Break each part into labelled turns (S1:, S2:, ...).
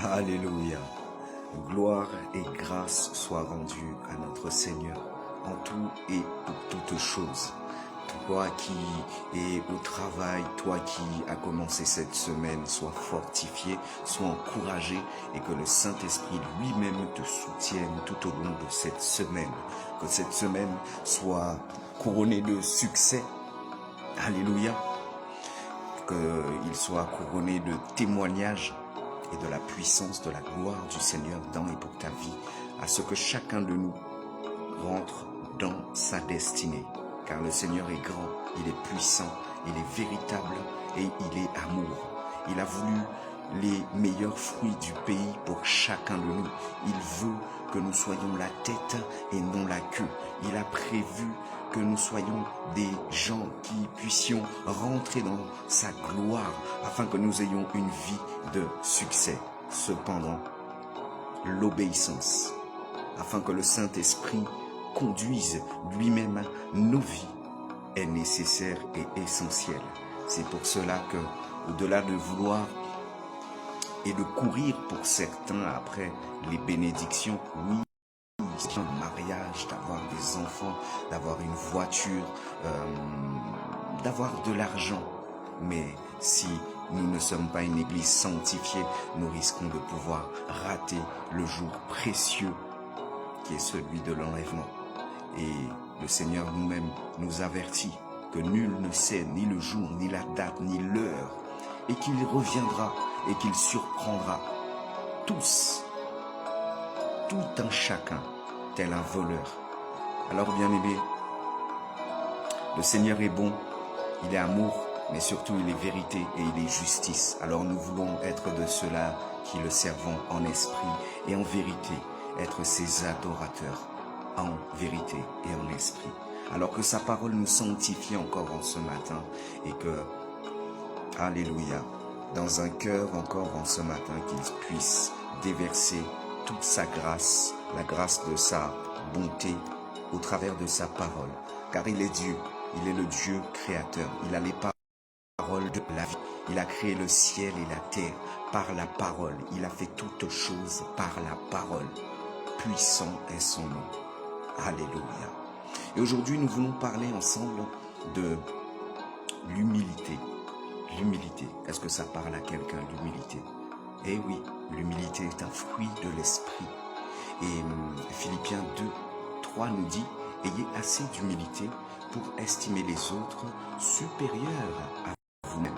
S1: Alléluia. Gloire et grâce soient rendues à notre Seigneur en tout et pour toutes choses. Toi qui es au travail, toi qui as commencé cette semaine, sois fortifié, sois encouragé et que le Saint-Esprit lui-même te soutienne tout au long de cette semaine. Que cette semaine soit couronnée de succès. Alléluia. Qu'il soit couronné de témoignages et de la puissance de la gloire du Seigneur dans et pour ta vie, à ce que chacun de nous rentre dans sa destinée. Car le Seigneur est grand, il est puissant, il est véritable et il est amour. Il a voulu les meilleurs fruits du pays pour chacun de nous. Il veut que nous soyons la tête et non la queue. Il a prévu que nous soyons des gens qui puissions rentrer dans sa gloire afin que nous ayons une vie de succès. Cependant, l'obéissance, afin que le Saint-Esprit conduise lui-même nos vies, est nécessaire et essentielle. C'est pour cela que, au-delà de vouloir et de courir pour certains après les bénédictions, oui, un mariage, d'avoir des enfants, d'avoir une voiture, d'avoir de l'argent. Mais si nous ne sommes pas une église sanctifiée, nous risquons de pouvoir rater le jour précieux qui est celui de l'enlèvement. Et le Seigneur nous-mêmes nous avertit que nul ne sait ni le jour, ni la date, ni l'heure, et qu'il reviendra et qu'il surprendra tous, tout un chacun, tel un voleur. Alors bien-aimés, le Seigneur est bon, il est amour, mais surtout il est vérité et il est justice. Alors nous voulons être de ceux-là qui le servons en esprit et en vérité, être ses adorateurs en vérité et en esprit. Alors que sa parole nous sanctifie encore en ce matin et que, alléluia, dans un cœur encore en ce matin, qu'il puisse déverser toute sa grâce, la grâce de sa bonté au travers de sa parole. Car il est Dieu, il est le Dieu créateur, il a les paroles de la vie. Il a créé le ciel et la terre par la parole. Il a fait toutes choses par la parole. Puissant est son nom. Alléluia. Et aujourd'hui, nous voulons parler ensemble de l'humilité. L'humilité. Est-ce que ça parle à quelqu'un, l'humilité? Eh oui, l'humilité est un fruit de l'esprit. Et Philippiens 2, 3 nous dit, ayez assez d'humilité pour estimer les autres supérieurs à vous-même.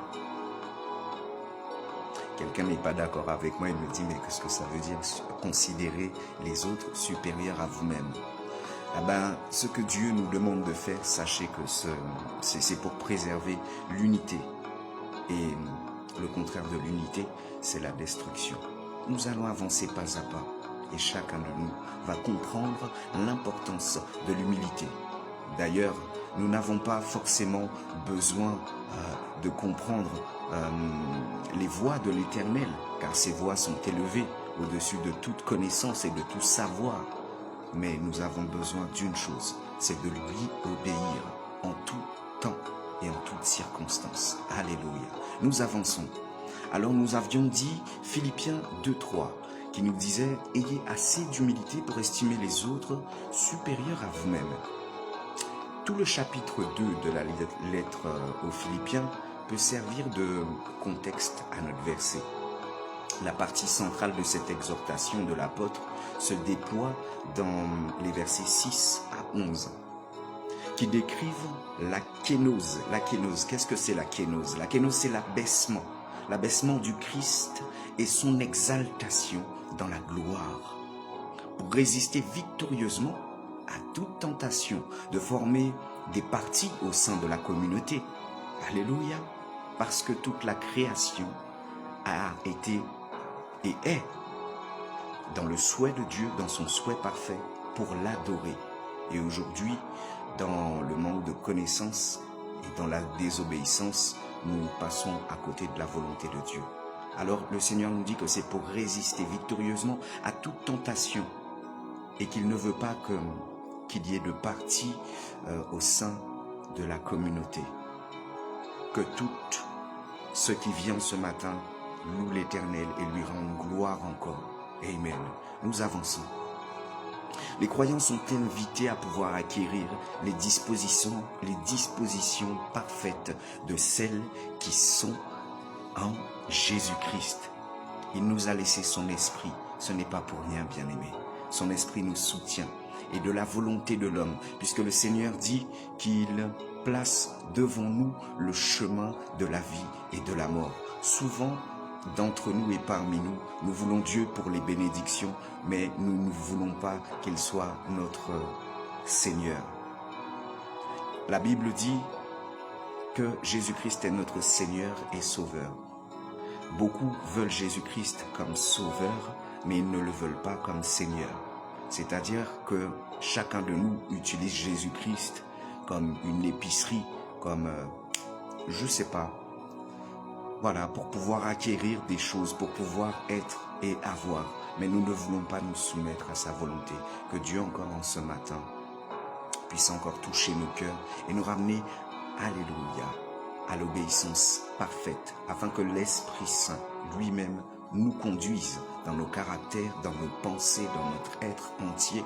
S1: Quelqu'un n'est pas d'accord avec moi, il me dit, mais qu'est-ce que ça veut dire, considérer les autres supérieurs à vous-même? Eh bien, ce que Dieu nous demande de faire, sachez que c'est pour préserver l'unité. Et le contraire de l'unité, c'est la destruction. Nous allons avancer pas à pas. Et chacun de nous va comprendre l'importance de l'humilité. D'ailleurs, nous n'avons pas forcément besoin de comprendre les voies de l'Éternel, car ces voies sont élevées au-dessus de toute connaissance et de tout savoir. Mais nous avons besoin d'une chose, c'est de lui obéir en tout temps et en toutes circonstances. Alléluia. Nous avançons. Alors nous avions dit Philippiens 2.3 qui nous disait « Ayez assez d'humilité pour estimer les autres supérieurs à vous-même ». Tout le chapitre 2 de la lettre aux Philippiens peut servir de contexte à notre verset. La partie centrale de cette exhortation de l'apôtre se déploie dans les versets 6 à 11 qui décrivent la kénose. La kénose, qu'est-ce que c'est la kénose? La kénose, c'est l'abaissement du Christ et son exaltation dans la gloire pour résister victorieusement à toute tentation de former des partis au sein de la communauté. Alléluia, parce que toute la création a été et est dans le souhait de Dieu, dans son souhait parfait pour l'adorer. Et aujourd'hui, dans le manque de connaissance et dans la désobéissance, nous passons à côté de la volonté de Dieu. Alors le Seigneur nous dit que c'est pour résister victorieusement à toute tentation et qu'il ne veut pas qu'il y ait de parti au sein de la communauté. Que tout ce qui vient ce matin loue l'Éternel et lui rende gloire encore. Amen. Nous avançons. Les croyants sont invités à pouvoir acquérir les dispositions parfaites de celles qui sont en Jésus-Christ. Il nous a laissé son esprit. Ce n'est pas pour rien, bien-aimés. Son esprit nous soutient. Et de la volonté de l'homme, puisque le Seigneur dit qu'il place devant nous le chemin de la vie et de la mort. Souvent, d'entre nous et parmi nous, nous voulons Dieu pour les bénédictions, mais nous ne voulons pas qu'il soit notre Seigneur. La Bible dit que Jésus-Christ est notre Seigneur et Sauveur. Beaucoup veulent Jésus-Christ comme Sauveur, mais ils ne le veulent pas comme Seigneur. C'est-à-dire que chacun de nous utilise Jésus-Christ comme une épicerie, comme, je ne sais pas, voilà, pour pouvoir acquérir des choses, pour pouvoir être et avoir. Mais nous ne voulons pas nous soumettre à sa volonté. Que Dieu encore en ce matin puisse encore toucher nos cœurs et nous ramener, alléluia, à l'obéissance parfaite, afin que l'Esprit Saint lui-même nous conduise dans nos caractères, dans nos pensées, dans notre être entier.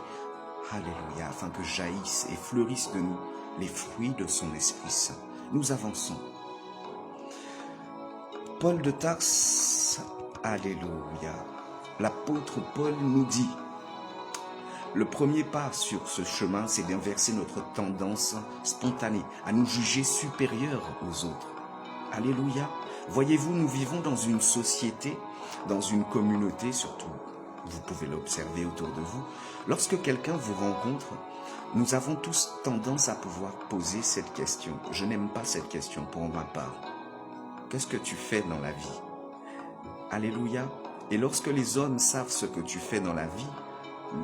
S1: Alléluia, afin que jaillissent et fleurissent de nous les fruits de son Esprit Saint. Nous avançons. Paul de Tarse, alléluia. L'apôtre Paul nous dit, le premier pas sur ce chemin, c'est d'inverser notre tendance spontanée à nous juger supérieurs aux autres. Alléluia. Voyez-vous, nous vivons dans une société, dans une communauté surtout, vous pouvez l'observer autour de vous. Lorsque quelqu'un vous rencontre, nous avons tous tendance à pouvoir poser cette question. Je n'aime pas cette question pour ma part. Qu'est-ce que tu fais dans la vie? Alléluia. Et lorsque les hommes savent ce que tu fais dans la vie,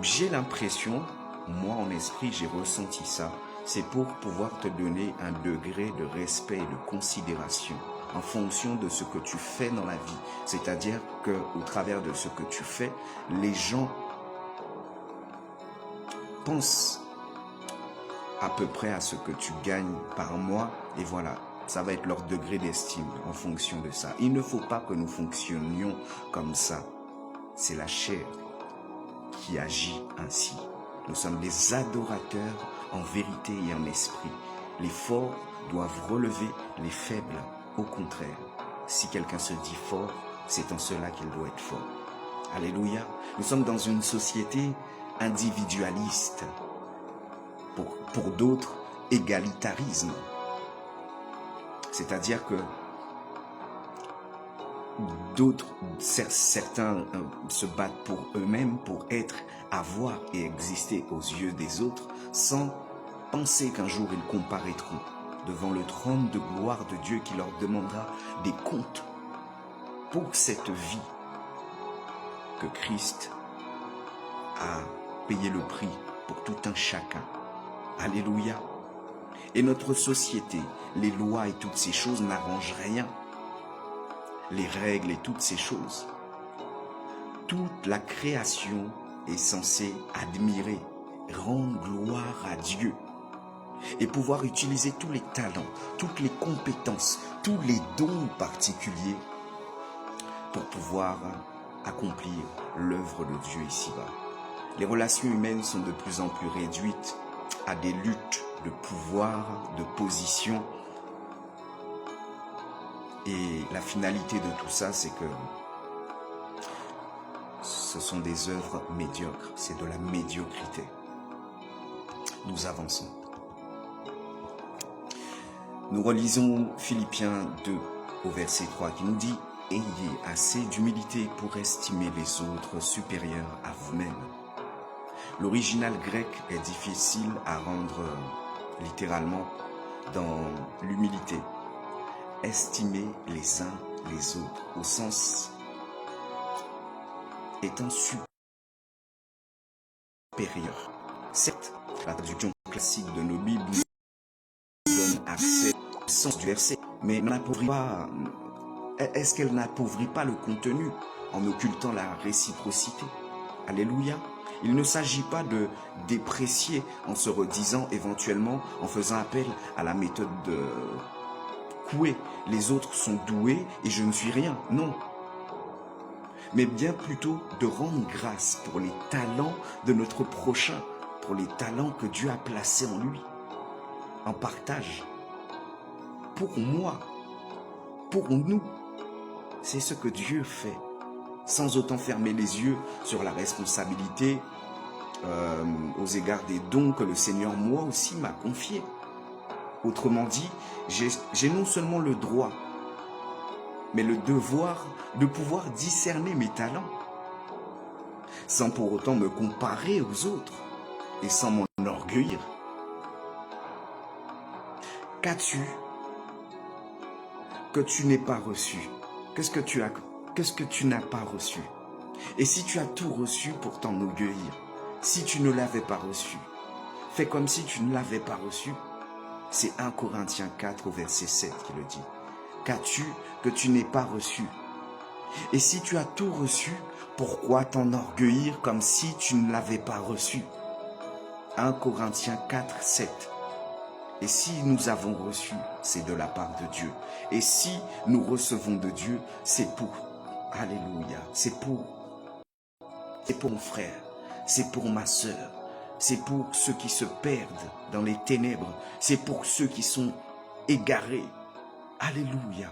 S1: j'ai l'impression, moi en esprit j'ai ressenti ça, c'est pour pouvoir te donner un degré de respect et de considération en fonction de ce que tu fais dans la vie. C'est-à-dire qu'au travers de ce que tu fais, les gens pensent à peu près à ce que tu gagnes par mois et voilà. Ça va être leur degré d'estime en fonction de ça. Il ne faut pas que nous fonctionnions comme ça. C'est la chair qui agit ainsi. Nous sommes des adorateurs en vérité et en esprit. Les forts doivent relever les faibles. Au contraire, si quelqu'un se dit fort, c'est en cela qu'il doit être fort. Alléluia. Nous sommes dans une société individualiste. Pour d'autres, égalitarisme. C'est-à-dire que certains se battent pour eux-mêmes, pour être, avoir et exister aux yeux des autres, sans penser qu'un jour ils comparaîtront devant le trône de gloire de Dieu qui leur demandera des comptes pour cette vie que Christ a payé le prix pour tout un chacun. Alléluia. Et notre société, les lois et toutes ces choses n'arrangent rien. Les règles et toutes ces choses. Toute la création est censée admirer, rendre gloire à Dieu et pouvoir utiliser tous les talents, toutes les compétences, tous les dons particuliers pour pouvoir accomplir l'œuvre de Dieu ici-bas. Les relations humaines sont de plus en plus réduites à des luttes de pouvoir, de position. Et la finalité de tout ça, c'est que ce sont des œuvres médiocres. C'est de la médiocrité. Nous avançons. Nous relisons Philippiens 2 au verset 3 qui nous dit « Ayez assez d'humilité pour estimer les autres supérieurs à vous-même. » L'original grec est difficile à rendre littéralement dans l'humilité. Estimer les uns les autres, au sens étant supérieur. Certes, la traduction classique de nos Bibles nous donne accès au sens du verset, mais est-ce qu'elle n'appauvrit pas le contenu en occultant la réciprocité? Alléluia. Il ne s'agit pas de déprécier en se redisant éventuellement, en faisant appel à la méthode de Coué. Les autres sont doués et je ne suis rien. Non. mais bien plutôt de rendre grâce pour les talents de notre prochain, pour les talents que Dieu a placés en lui, en partage. Pour moi, pour nous, c'est ce que Dieu fait, sans autant fermer les yeux sur la responsabilité aux égards des dons que le Seigneur, moi aussi, m'a confiés. Autrement dit, j'ai non seulement le droit, mais le devoir de pouvoir discerner mes talents, sans pour autant me comparer aux autres et sans m'en enorgueillir. Qu'as-tu que tu n'aies pas reçu? Qu'est-ce que tu n'as pas reçu? Et si tu as tout reçu pour t'enorgueillir, si tu ne l'avais pas reçu, fais comme si tu ne l'avais pas reçu. C'est 1 Corinthiens 4 au verset 7 qui le dit. Qu'as-tu que tu n'aies pas reçu? Et si tu as tout reçu, pourquoi t'enorgueillir comme si tu ne l'avais pas reçu? 1 Corinthiens 4, 7. Et si nous avons reçu, c'est de la part de Dieu. Et si nous recevons de Dieu, c'est pour, alléluia, c'est pour mon frère, c'est pour ma sœur, c'est pour ceux qui se perdent dans les ténèbres, c'est pour ceux qui sont égarés. Alléluia.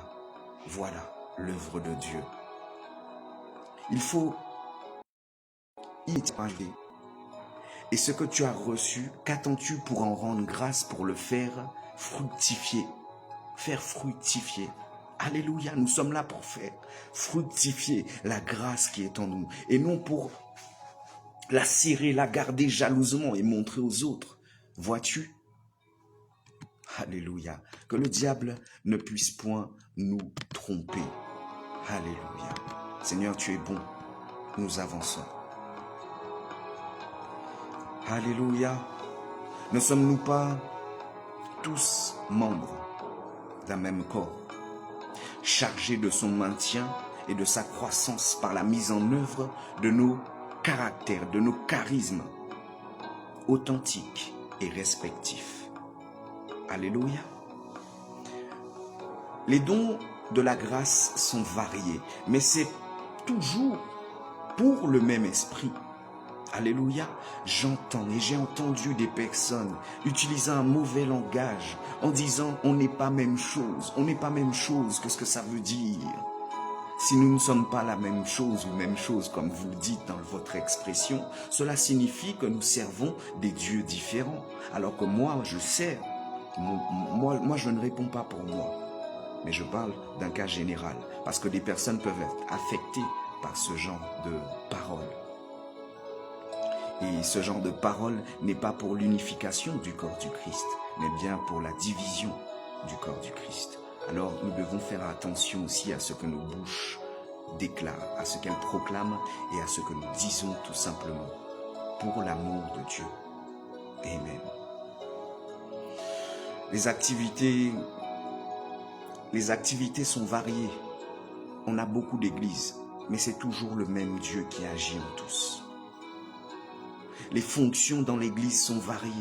S1: Voilà l'œuvre de Dieu. Il faut y aller. Et ce que tu as reçu, qu'attends-tu pour en rendre grâce, pour le faire fructifier? Faire fructifier. Alléluia, nous sommes là pour faire fructifier la grâce qui est en nous. Et non pour la serrer, la garder jalousement et montrer aux autres. Vois-tu? Alléluia. Que le diable ne puisse point nous tromper. Alléluia. Seigneur, tu es bon. Nous avançons. Alléluia. Ne sommes-nous pas tous membres d'un même corps, chargés de son maintien et de sa croissance par la mise en œuvre de nos caractères, de nos charismes authentiques et respectifs? Alléluia. Les dons de la grâce sont variés, mais c'est toujours pour le même esprit. Alléluia. J'entends et j'ai entendu des personnes utilisant un mauvais langage en disant on n'est pas même chose. On n'est pas même chose. Qu'est-ce que ça veut dire? Si nous ne sommes pas la même chose ou même chose comme vous le dites dans votre expression, cela signifie que nous servons des dieux différents. Alors que moi, je sers. Moi, je ne réponds pas pour moi. Mais je parle d'un cas général. Parce que des personnes peuvent être affectées par ce genre de paroles. Et ce genre de parole n'est pas pour l'unification du corps du Christ, mais bien pour la division du corps du Christ. Alors nous devons faire attention aussi à ce que nos bouches déclarent, à ce qu'elles proclament et à ce que nous disons tout simplement pour l'amour de Dieu. Amen. Les activités sont variées. On a beaucoup d'églises, mais c'est toujours le même Dieu qui agit en tous. Les fonctions dans l'église sont variées.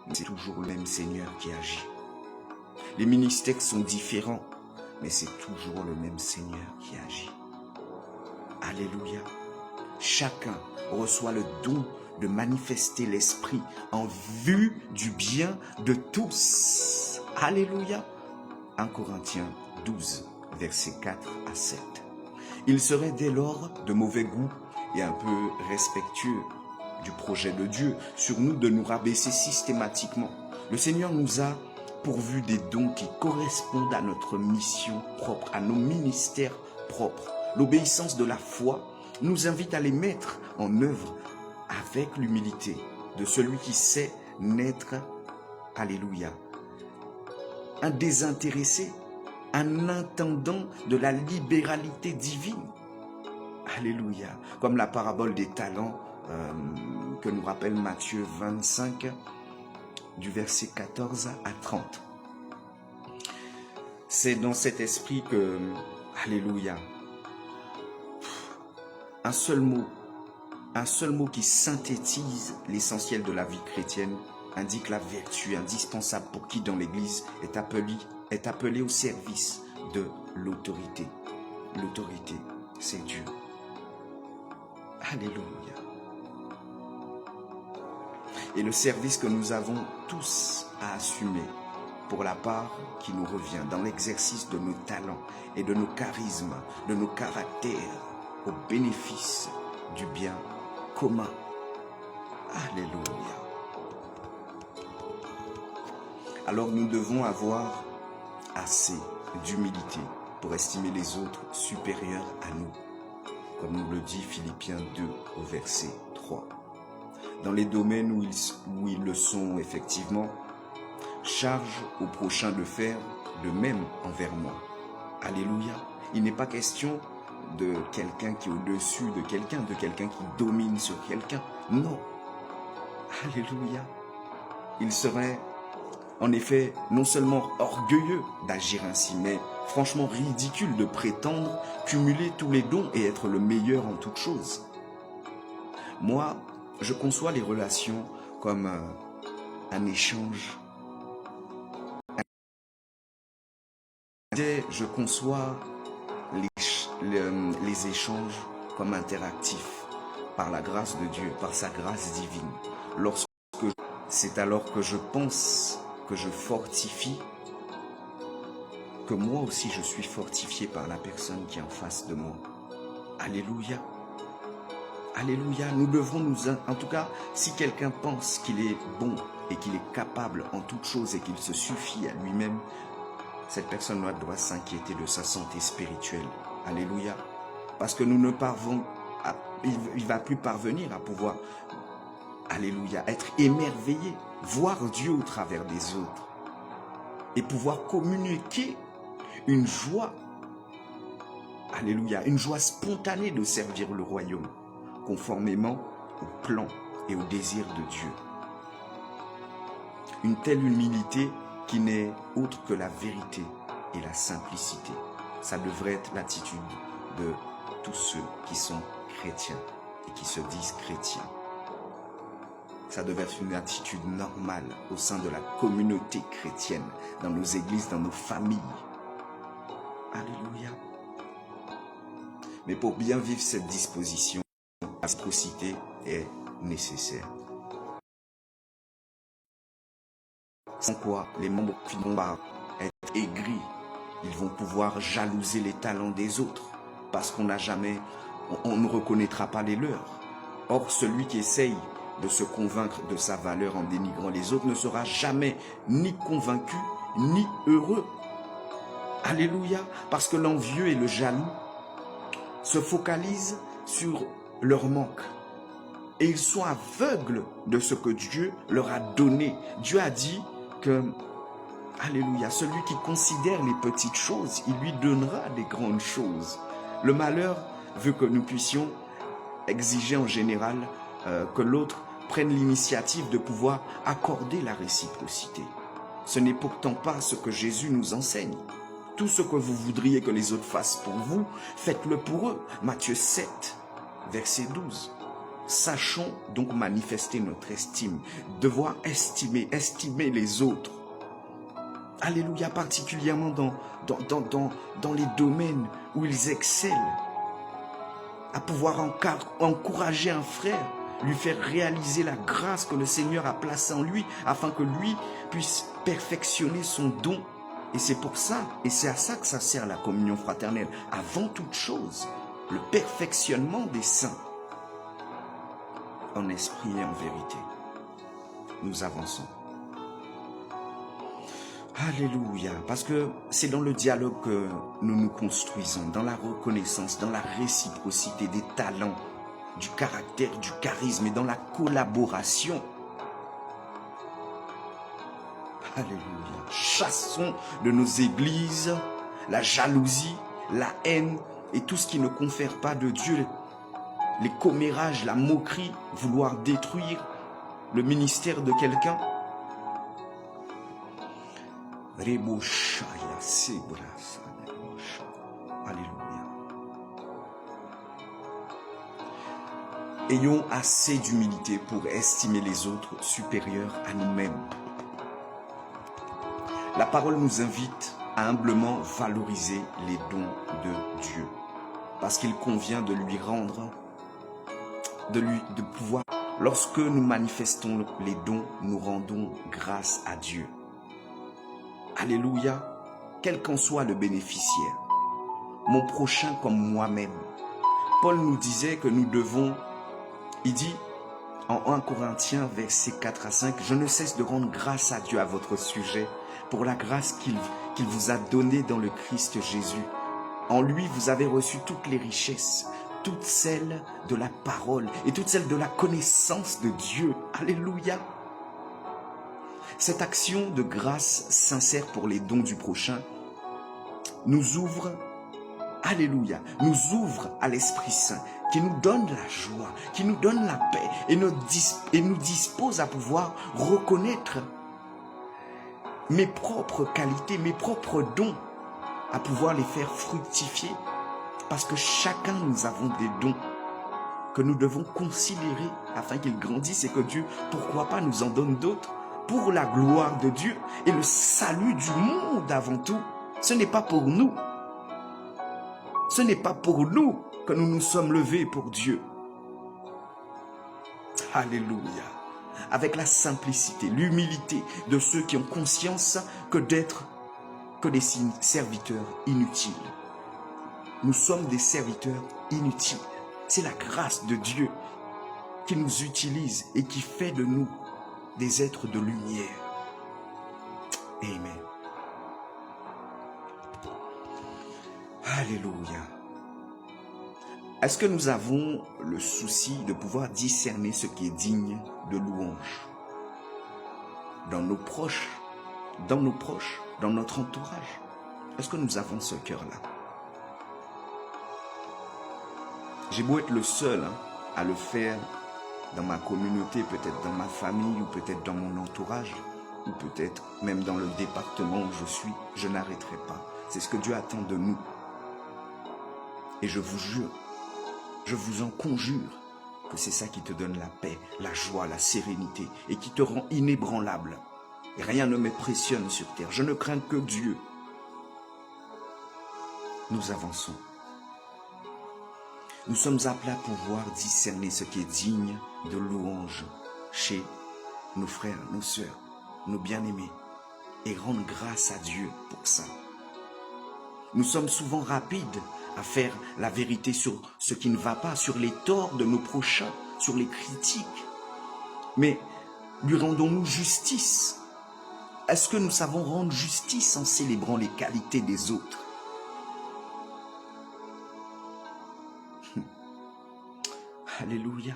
S1: Mais c'est toujours le même Seigneur qui agit. Les ministères sont différents, mais c'est toujours le même Seigneur qui agit. Alléluia. Chacun reçoit le don de manifester l'Esprit en vue du bien de tous. Alléluia. 1 Corinthiens 12, versets 4 à 7. Il serait dès lors de mauvais goût et un peu respectueux du projet de Dieu sur nous de nous rabaisser systématiquement. Le Seigneur nous a pourvu des dons qui correspondent à notre mission propre, à nos ministères propres. L'obéissance de la foi nous invite à les mettre en œuvre avec l'humilité de celui qui sait n'être, alléluia, un désintéressé, un intendant de la libéralité divine. Alléluia. Comme la parabole des talents que nous rappelle Matthieu 25, du verset 14 à 30. C'est dans cet esprit que, alléluia, un seul mot qui synthétise l'essentiel de la vie chrétienne indique la vertu indispensable pour qui dans l'Église est appelé au service de l'autorité. L'autorité. c'est Dieu. Alléluia. Et le service que nous avons tous à assumer pour la part qui nous revient dans l'exercice de nos talents et de nos charismes, de nos caractères, au bénéfice du bien commun. Alléluia. Alors nous devons avoir assez d'humilité pour estimer les autres supérieurs à nous, comme nous le dit Philippiens 2 au verset 3. Dans les domaines où ils le sont effectivement, charge au prochain de faire de même envers moi. Alléluia. Il n'est pas question de quelqu'un qui est au-dessus de quelqu'un qui domine sur quelqu'un. Non. Alléluia. Il serait en effet non seulement orgueilleux d'agir ainsi, mais franchement ridicule de prétendre cumuler tous les dons et être le meilleur en toutes choses. Moi, je conçois les relations comme un échange. Je conçois les échanges comme interactifs par la grâce de Dieu, par sa grâce divine. C'est alors que je pense, que je fortifie, que moi aussi je suis fortifié par la personne qui est en face de moi. Alléluia. Alléluia. Nous devrons en tout cas, si quelqu'un pense qu'il est bon et qu'il est capable en toute chose et qu'il se suffit à lui-même, cette personne-là doit s'inquiéter de sa santé spirituelle. Alléluia. Parce que nous ne parvenons, il ne va plus parvenir à pouvoir, alléluia, être émerveillé, voir Dieu au travers des autres et pouvoir communiquer une joie, alléluia, une joie spontanée de servir le royaume, conformément au plan et au désir de Dieu. Une telle humilité qui n'est autre que la vérité et la simplicité. Ça devrait être l'attitude de tous ceux qui sont chrétiens et qui se disent chrétiens. Ça devrait être une attitude normale au sein de la communauté chrétienne, dans nos églises, dans nos familles. Alléluia. Mais pour bien vivre cette disposition, la réciprocité est nécessaire. Sans quoi, les membres finiront par être aigris. Ils vont pouvoir jalouser les talents des autres parce qu'on ne reconnaîtra pas les leurs. Or, celui qui essaye de se convaincre de sa valeur en dénigrant les autres ne sera jamais ni convaincu ni heureux. Alléluia, parce que l'envieux et le jaloux se focalisent sur leur manque. Et ils sont aveugles de ce que Dieu leur a donné. Dieu a dit que, alléluia, celui qui considère les petites choses, il lui donnera des grandes choses. Le malheur veut que nous puissions exiger en général que l'autre prenne l'initiative de pouvoir accorder la réciprocité. Ce n'est pourtant pas ce que Jésus nous enseigne. Tout ce que vous voudriez que les autres fassent pour vous, faites-le pour eux. Matthieu 7, verset 12. Sachons donc manifester notre estime, devoir estimer les autres. Alléluia, particulièrement dans les domaines où ils excellent. À pouvoir encourager un frère, lui faire réaliser la grâce que le Seigneur a placée en lui, afin que lui puisse perfectionner son don. Et c'est pour ça, et c'est à ça que ça sert la communion fraternelle. Avant toute chose, le perfectionnement des saints. En esprit et en vérité. Nous avançons. Alléluia. Parce que c'est dans le dialogue que nous nous construisons, dans la reconnaissance, dans la réciprocité des talents, du caractère, du charisme et dans la collaboration. Alléluia. Chassons de nos églises la jalousie, la haine et tout ce qui ne confère pas de Dieu. Les commérages, la moquerie, vouloir détruire le ministère de quelqu'un. Alléluia. Ayons assez d'humilité pour estimer les autres supérieurs à nous-mêmes. La parole nous invite à humblement valoriser les dons de Dieu. parce qu'il convient de lui rendre, de pouvoir. Lorsque nous manifestons les dons, nous rendons grâce à Dieu. Alléluia, quel qu'en soit le bénéficiaire, mon prochain comme moi-même. Paul nous disait que nous devons, il dit en 1 Corinthiens verset 4 à 5, « Je ne cesse de rendre grâce à Dieu à votre sujet pour la grâce qu'il vous a donnée dans le Christ Jésus. En lui, vous avez reçu toutes les richesses, toutes celles de la parole et toutes celles de la connaissance de Dieu. » Alléluia. Cette action de grâce sincère pour les dons du prochain nous ouvre, alléluia, nous ouvre à l'Esprit Saint qui nous donne la joie, qui nous donne la paix et nous dispose à pouvoir reconnaître mes propres qualités, mes propres dons, à pouvoir les faire fructifier. Parce que chacun, nous avons des dons que nous devons considérer afin qu'ils grandissent et que Dieu, pourquoi pas, nous en donne d'autres pour la gloire de Dieu et le salut du monde avant tout. Ce n'est pas pour nous. Ce n'est pas pour nous que nous nous sommes levés pour Dieu. Alléluia. Avec la simplicité, l'humilité de ceux qui ont conscience que d'être que des serviteurs inutiles. Nous sommes des serviteurs inutiles. C'est la grâce de Dieu qui nous utilise et qui fait de nous des êtres de lumière. Amen. Alléluia. Est-ce que nous avons le souci de pouvoir discerner ce qui est digne de louange dans nos proches, dans notre entourage? Est-ce que nous avons ce cœur-là? J'ai beau être le seul à le faire dans ma communauté, peut-être dans ma famille ou peut-être dans mon entourage ou peut-être même dans le département où je suis, je n'arrêterai pas. C'est ce que Dieu attend de nous. Et je vous jure, je vous en conjure que c'est ça qui te donne la paix, la joie, la sérénité et qui te rend inébranlable. Et rien ne m'impressionne sur terre. Je ne crains que Dieu. Nous avançons. Nous sommes appelés à pouvoir discerner ce qui est digne de louange chez nos frères, nos sœurs, nos bien-aimés et rendre grâce à Dieu pour ça. Nous sommes souvent rapides à faire la vérité sur ce qui ne va pas, sur les torts de nos prochains, sur les critiques. Mais lui rendons-nous justice? Est-ce que nous savons rendre justice en célébrant les qualités des autres? Alléluia.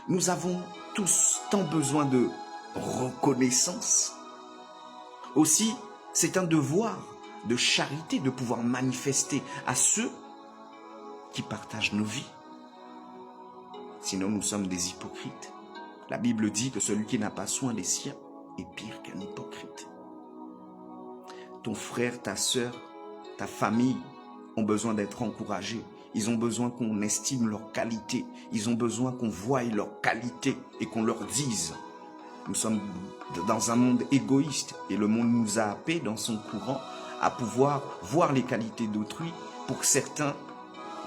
S1: Nous avons tous tant besoin de reconnaissance. Aussi, c'est un devoir de charité de pouvoir manifester à ceux qui partagent nos vies. Sinon, nous sommes des hypocrites. La Bible dit que celui qui n'a pas soin des siens est pire qu'un hypocrite. Ton frère, ta sœur, ta famille ont besoin d'être encouragés. Ils ont besoin qu'on estime leurs qualités. Ils ont besoin qu'on voie leurs qualités et qu'on leur dise. Nous sommes dans un monde égoïste et le monde nous a happés dans son courant à pouvoir voir les qualités d'autrui pour certains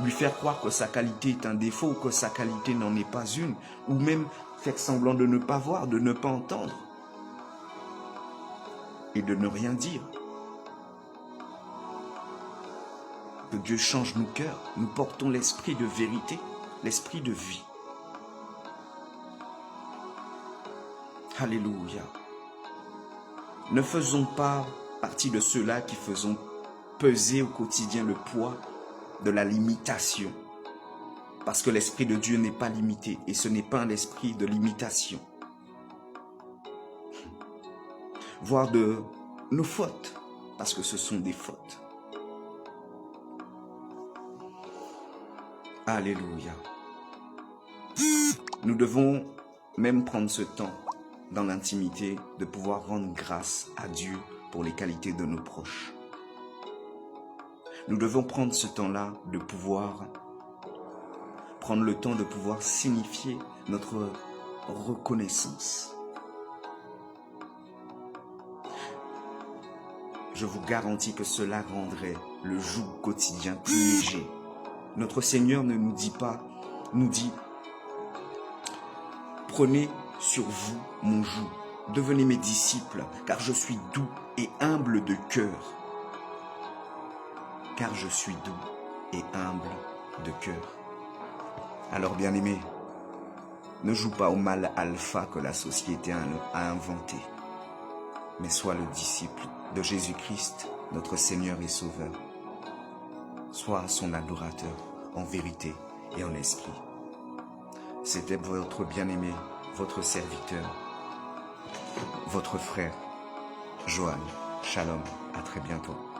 S1: lui faire croire que sa qualité est un défaut ou que sa qualité n'en est pas une, ou même faire semblant de ne pas voir, de ne pas entendre et de ne rien dire. Que Dieu change nos cœurs, nous portons l'esprit de vérité, l'esprit de vie. Alléluia. Ne faisons pas partie de ceux-là qui faisons peser au quotidien le poids de la limitation. Parce que l'esprit de Dieu n'est pas limité et ce n'est pas un esprit de limitation. Voire de nos fautes, parce que ce sont des fautes. Alléluia. Nous devons même prendre ce temps dans l'intimité de pouvoir rendre grâce à Dieu pour les qualités de nos proches. Nous devons prendre ce temps-là de pouvoir prendre le temps de pouvoir signifier notre reconnaissance. Je vous garantis que cela rendrait le joug quotidien plus léger Notre Seigneur ne nous dit pas, nous dit, prenez sur vous mon joug, devenez mes disciples, car je suis doux et humble de cœur. Car je suis doux et humble de cœur. Alors bien-aimé, ne joue pas au mal alpha que la société a inventé, mais sois le disciple de Jésus-Christ, notre Seigneur et Sauveur. Sois son adorateur en vérité et en esprit. C'était votre bien-aimé, votre serviteur, votre frère, Johan. Shalom, à très bientôt.